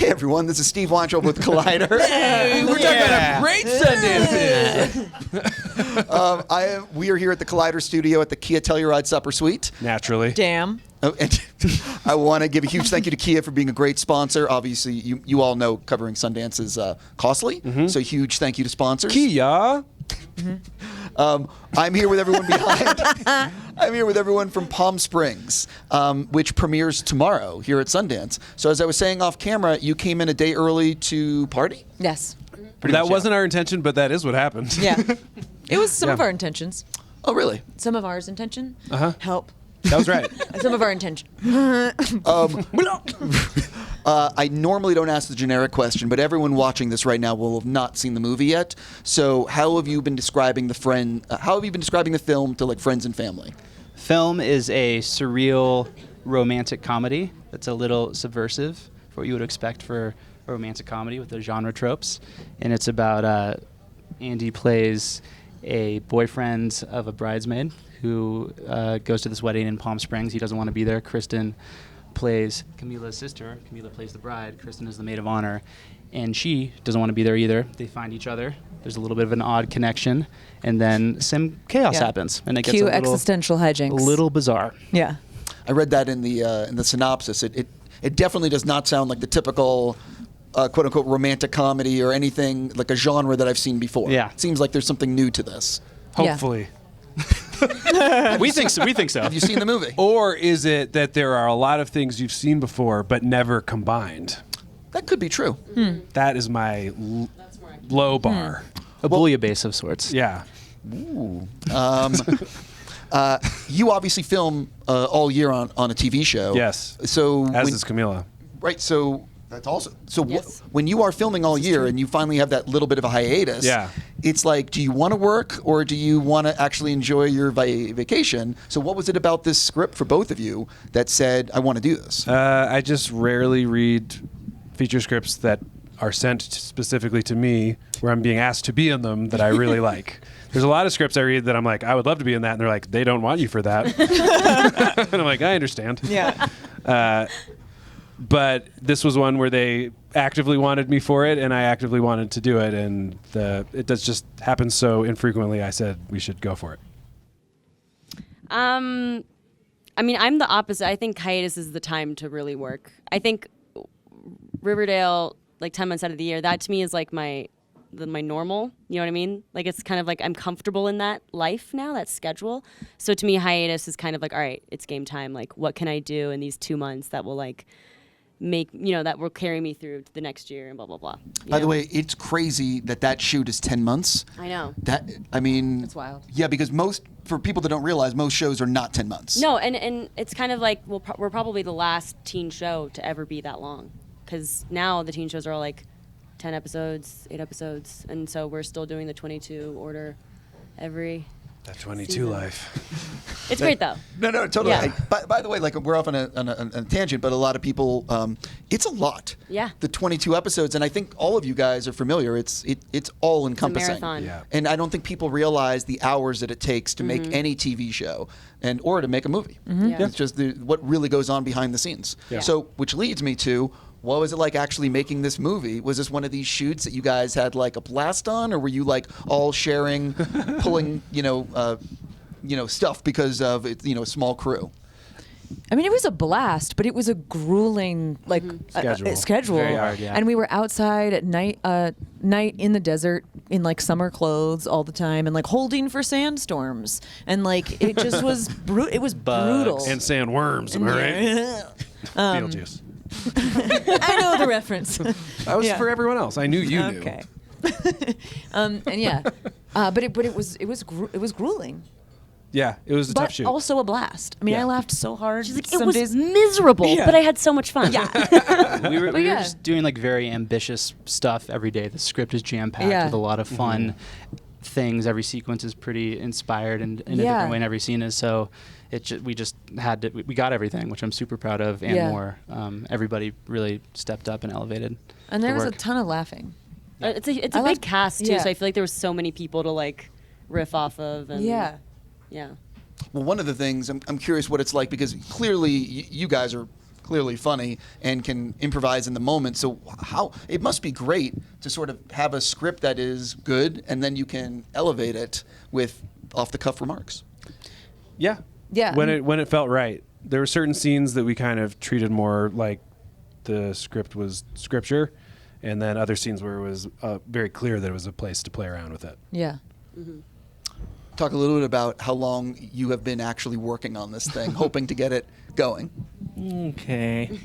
Hey everyone, this is Steve Weintraub with Collider. Hey, we're talking about great Sundances. We are here at the Collider studio at the Kia Telluride Supper Suite. Naturally. Damn. Oh, and I want to give a huge thank you to Kia for being a great sponsor. Obviously, you all know covering Sundance is costly, so huge thank you to sponsors. Kia. I'm here with everyone behind. I'm here with everyone from Palm Springs, which premieres tomorrow here at Sundance. So as I was saying off camera, you came in a day early to party? Yes. That wasn't our intention, but that is what happened. Yeah. It was some of our intentions. Oh, really? Some of ours intention. Help. That was right. Some of our intention. I normally don't ask the generic question, but everyone watching this right now will have not seen the movie yet. So how have you been describing the film to like friends and family? Film is a surreal romantic comedy that's a little subversive for what you would expect for a romantic comedy with the genre tropes. And it's about Andy plays a boyfriend of a bridesmaid who goes to this wedding in Palm Springs. He doesn't want to be there. Cristin plays Camila's sister. Camila plays the bride. Cristin is the maid of honor. And she doesn't want to be there either. They find each other. There's a little bit of an odd connection. And then some chaos happens. And it gets Cue a little, existential hijinks. a little bizarre. Yeah. I read that in the synopsis. It definitely does not sound like the typical quote unquote romantic comedy or anything like a genre that I've seen before. Yeah. It seems like there's something new to this. Hopefully. We think so. Have you seen the movie? Or is it that there are a lot of things you've seen before but never combined? That could be true. That is my low bar. A bouillabaisse of sorts. Yeah. Ooh. You obviously film all year on a TV show. Yes. So As is Camila. right. So that's also so. Yes. When you are filming all year and you finally have that little bit of a hiatus, Yeah. it's like, do you want to work or do you want to actually enjoy your vacation? So what was it about this script for both of you that said, I want to do this? I just rarely read feature scripts that are sent specifically to me where I'm being asked to be in them that I really like. There's a lot of scripts I read that I'm like, I would love to be in that. And they're like, they don't want you for that. And I'm like, I understand. Yeah. But this was one where they actively wanted me for it, and I actively wanted to do it, and it does just happen so infrequently. I said we should go for it. I mean, I'm the opposite. I think hiatus is the time to really work. I think Riverdale, like 10 months out of the year, that to me is like my normal. You know what I mean? Like it's kind of like I'm comfortable in that life now, that schedule. So to me, hiatus is kind of like, all right, it's game time. Like, what can I do in these 2 months that will like make, that will carry me through to the next year and blah, blah, blah. By the way, it's crazy that shoot is 10 months. I know. It's wild. Yeah, because for people that don't realize, most shows are not 10 months. No, and it's kind of like we're probably the last teen show to ever be that long. Because now the teen shows are all like 10 episodes, 8 episodes. And so we're still doing the 22 order every That 22 season. life. It's great, though. No, totally. Yeah. By the way, like we're off on a tangent, but a lot of people, it's a lot. Yeah. The 22 episodes, and I think all of you guys are familiar. It's all encompassing. marathon. Yeah. And I don't think people realize the hours that it takes to make any TV show or to make a movie. Yeah. It's just what really goes on behind the scenes. Yeah. So, which leads me to, what was it like actually making this movie? Was this one of these shoots that you guys had like a blast on, or were you like all sharing, pulling, stuff because of it, a small crew? I mean, it was a blast, but it was a grueling schedule. Very hard, yeah. And we were outside at night in the desert in like summer clothes all the time, and like holding for sandstorms, and like it just was it was brutal. And sandworms, am I right? Beetlejuice. I know the reference. That was Yeah. for everyone else. I knew you knew. Okay. And yeah, but it was grueling. Yeah, it was a tough But shoot. also a blast. I mean, Yeah. I laughed so hard. She's like, some it was days. miserable, Yeah. but I had so much fun. Yeah. We were yeah. just doing like very ambitious stuff every day. The script is jam-packed Yeah. with a lot of fun things. Every sequence is pretty inspired in a Yeah. different way, and every scene is. So we just had to, we got everything, which I'm super proud of, and Yeah. more. Everybody really stepped up and elevated. And there the was a work. ton of laughing. It's a I big loved- cast, too, yeah. so I feel like there was so many people to, like, riff off of. And Yeah. Yeah. Well, one of the things I'm curious what it's like, because clearly you guys are clearly funny and can improvise in the moment. So how it must be great to sort of have a script that is good and then you can elevate it with off the cuff remarks. Yeah. Yeah. When it felt right. There were certain scenes that we kind of treated more like the script was scripture, and then other scenes where it was very clear that it was a place to play around with it. Yeah. Talk a little bit about how long you have been actually working on this thing, hoping to get it going. Okay.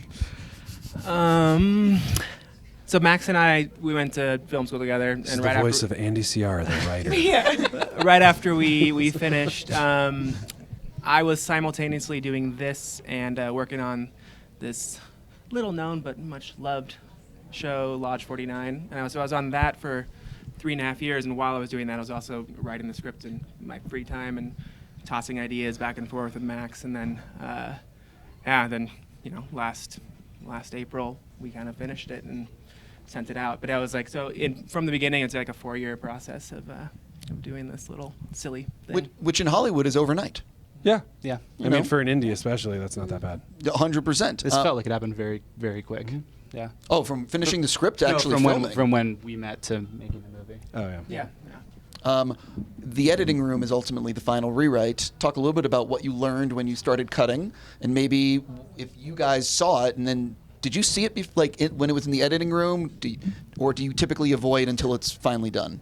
So Max and I, we went to film school together, This is and the right voice after, of Andy Siara, the writer. right after we finished, I was simultaneously doing this and working on this little known but much loved show, Lodge 49, and I was on that for 3.5 years. And while I was doing that, I was also writing the script in my free time and tossing ideas back and forth with Max. And then, last April we kind of finished it and sent it out. But I was like, from the beginning, it's like a 4-year process of doing this little silly thing. Which in Hollywood is overnight. Yeah. Yeah. I mean, for an indie especially, that's not that bad. 100%. This felt like it happened very, very quick. Yeah. Oh, from finishing the script to actually from filming. from when we met to making the movie. Oh, yeah. Yeah. The editing room is ultimately the final rewrite. Talk a little bit about what you learned when you started cutting, and maybe if you guys saw it, and then did you see it when it was in the editing room, or do you typically avoid until it's finally done?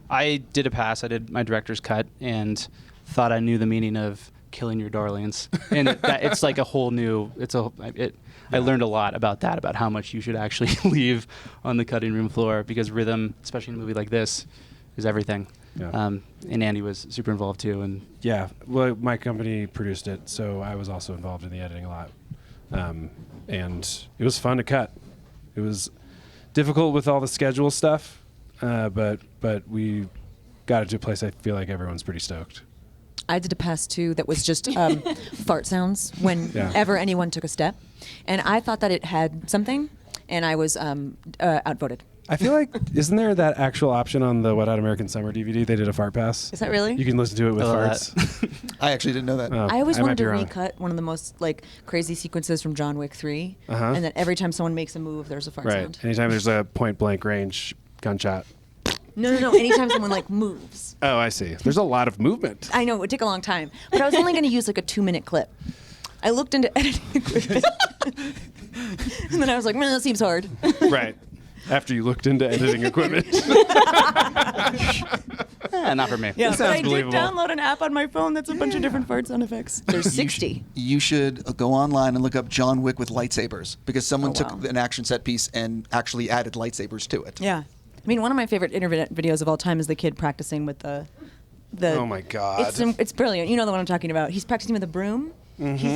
I did a pass. I did my director's cut and thought I knew the meaning of killing your darlings, and it's like a whole new. I learned a lot about that, about how much you should actually leave on the cutting room floor, because rhythm, especially in a movie like this, is everything. Yeah. And Andy was super involved too. And Yeah. Well, my company produced it, so I was also involved in the editing a lot. And it was fun to cut. It was difficult with all the schedule stuff, but we got it to a place I feel like everyone's pretty stoked. I did a pass too that was just fart sounds whenever anyone took a step, and I thought that it had something, and I was outvoted. I feel like, isn't there that actual option on the Wet Hot American Summer DVD? They did a fart pass. Is that really? You can listen to it with I love farts. I actually didn't know that. Oh, I always might wanted be to wrong. recut one of the most crazy sequences from John Wick 3, Uh-huh. and that every time someone makes a move, there's a fart Right. sound. Anytime there's a point blank range gunshot. No. Anytime someone moves. Oh, I see. There's a lot of movement. I know it would take a long time, but I was only going to use a 2-minute clip. I looked into editing equipment, and then I was like, "Man, that seems hard." Right. After you looked into editing equipment. not for me. Yeah, That sounds but I did believable. download an app on my phone that's a bunch of different fart sound effects. There's 60. You should go online and look up John Wick with lightsabers, because someone Oh, took wow. an action set piece and actually added lightsabers to it. Yeah. I mean, one of my favorite internet videos of all time is the kid practicing with the Oh my God. It's brilliant. You know the one I'm talking about. He's practicing with a broom. He's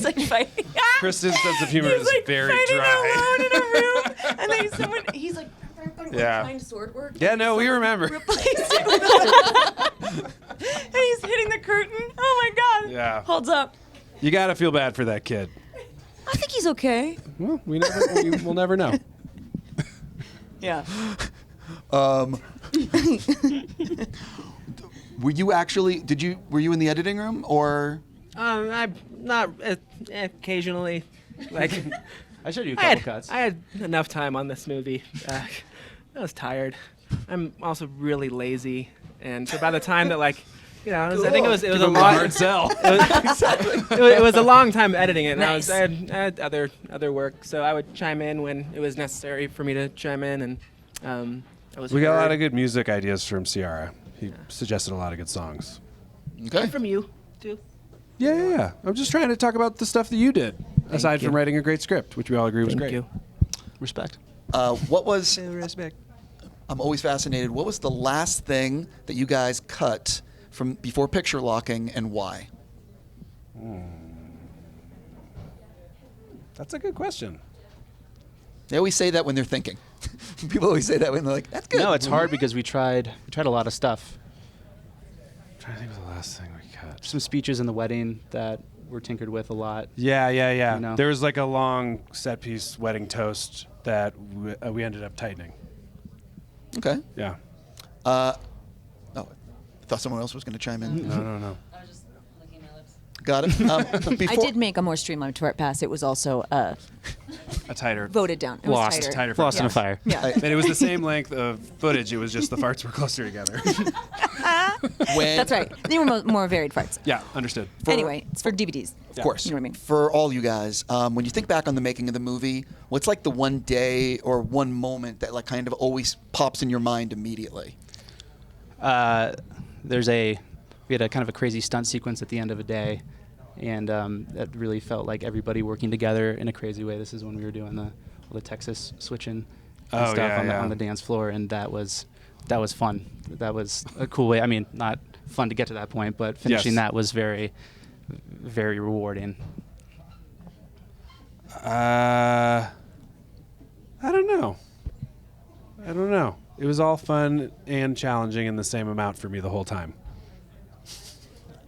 like fighting. Kristen's sense of humor He's is like very fighting dry. alone in a room, and then he's like Yeah. trying sword work. Yeah, no, we remember. Replace it with and he's hitting the curtain. Oh my God. Yeah. Holds up. You got to feel bad for that kid. I think he's okay. Well, we'll never know. Yeah. Were you in the editing room, or? I'm not occasionally I showed you a I couple had, cuts. I had enough time on this movie. I was tired. I'm also really lazy, and so by the time that I think it was a long Hard sell. it was a long time editing it, and Nice. I had other work, so I would chime in when it was necessary for me to chime in, and I was We got a lot heard. of good music ideas from Siara. He suggested a lot of good songs. Okay. And from you too. Yeah. I'm just trying to talk about the stuff that you did, aside from writing a great script, which we all agree was great. Thank you. Respect. What was? Respect. I'm always fascinated. What was the last thing that you guys cut from before picture locking, and why? That's a good question. They always say that when they're thinking. People always say that when they're like, "That's good." No, it's hard because we tried a lot of stuff. I'm trying to think of the last thing we cut. Some speeches in the wedding that were tinkered with a lot. Yeah. You know? There was like a long set piece wedding toast that we ended up tightening. Okay. Yeah. I thought someone else was going to chime in. No. I was just licking my lips. Got it. I Before, did make a more streamlined tour pass. It was also A tighter. voted down. It was Lost. tighter. Lost in a fire. Yeah. And it was the same length of footage. It was just the farts were closer together. when, That's right. They were more varied farts. Yeah, understood. Anyway, it's for DVDs. Of course. You know what I mean? For all you guys, when you think back on the making of the movie, what's like the one day or one moment that like kind of always pops in your mind immediately? We had a kind of a crazy stunt sequence at the end of a day, and that really felt like everybody working together in a crazy way. This is when we were doing all the Texas switching and stuff on the dance floor, and that was fun. That was a cool way. I mean, not fun to get to that point, but finishing that was very, very rewarding. I don't know. It was all fun and challenging in the same amount for me the whole time.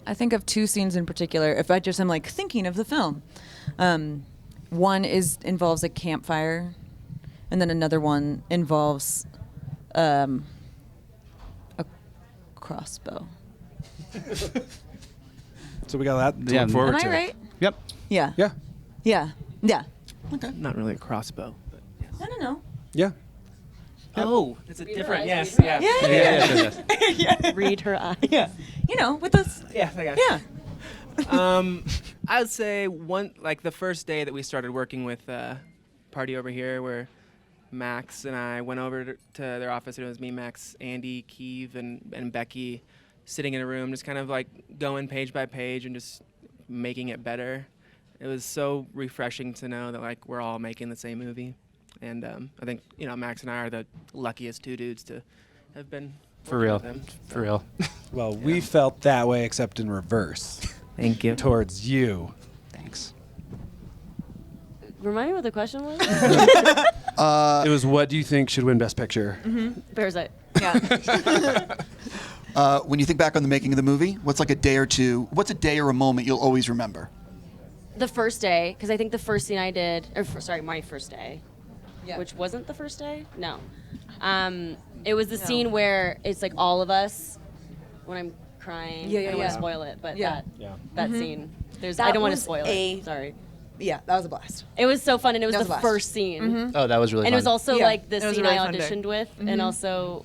I think of two scenes in particular. If I just am like thinking of the film, one involves a campfire, and then another one involves a crossbow. So we got that to Yeah. look forward Am I to. right? Yep. Yeah. Yeah. Yeah. Yeah. Not really a crossbow. But yes. No. Yeah. Oh, it's a Read her different. eyes, Yes. read her Yeah. Yeah. Read her eyes. Yeah. You know, with this. Yeah. I got it. Yeah. I would say the first day that we started working with Party Over Here, where Max and I went over to their office. It was me, Max, Andy, Keeve, and Becky, sitting in a room, just kind of like going page by page and just making it better. It was so refreshing to know that like we're all making the same movie, and I think Max and I are the luckiest two dudes to have been For working real. with them. For real. Well, we felt that way, except in reverse, Thank you. towards you. Thanks. Remind me what the question was. It was, what do you think should win Best Picture? Parasite. Yeah. When you think back on the making of the movie, what's like a day or two? What's a day or a moment you'll always remember? The first day, because I think the first scene I did, my first day, Yeah. which wasn't the first day. No, it was the scene where it's like all of us when I'm crying. Yeah, I don't want yeah. to spoil it, but Yeah. that scene. That I don't want to was spoil a- it. Sorry. Yeah, that was a blast. It was so fun, and it was That the was a blast. first scene, Oh, that was really and fun. it was also Yeah, like the it was a scene really I fun day. auditioned with, and also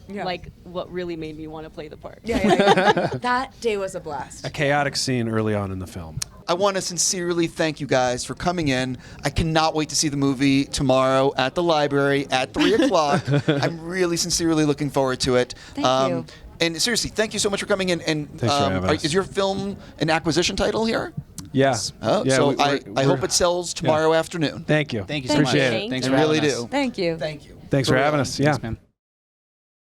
Yeah. like what really made me want to play the part. Yeah. That day was a blast. A chaotic scene early on in the film. I want to sincerely thank you guys for coming in. I cannot wait to see the movie tomorrow at the library at 3 o'clock. I'm really sincerely looking forward to it. Thank you. And seriously, thank you so much for coming in. And Thanks for having us. is your film an acquisition title here? Yeah. Oh, Yeah, so we're- I hope it sells tomorrow afternoon. Thanw you. Thank you so Thank much. you. Appreciate it. Thank Thanks you. for I really having us. do. Thank you. Thank you. Thanks for having us. Yeah. Thanks, man.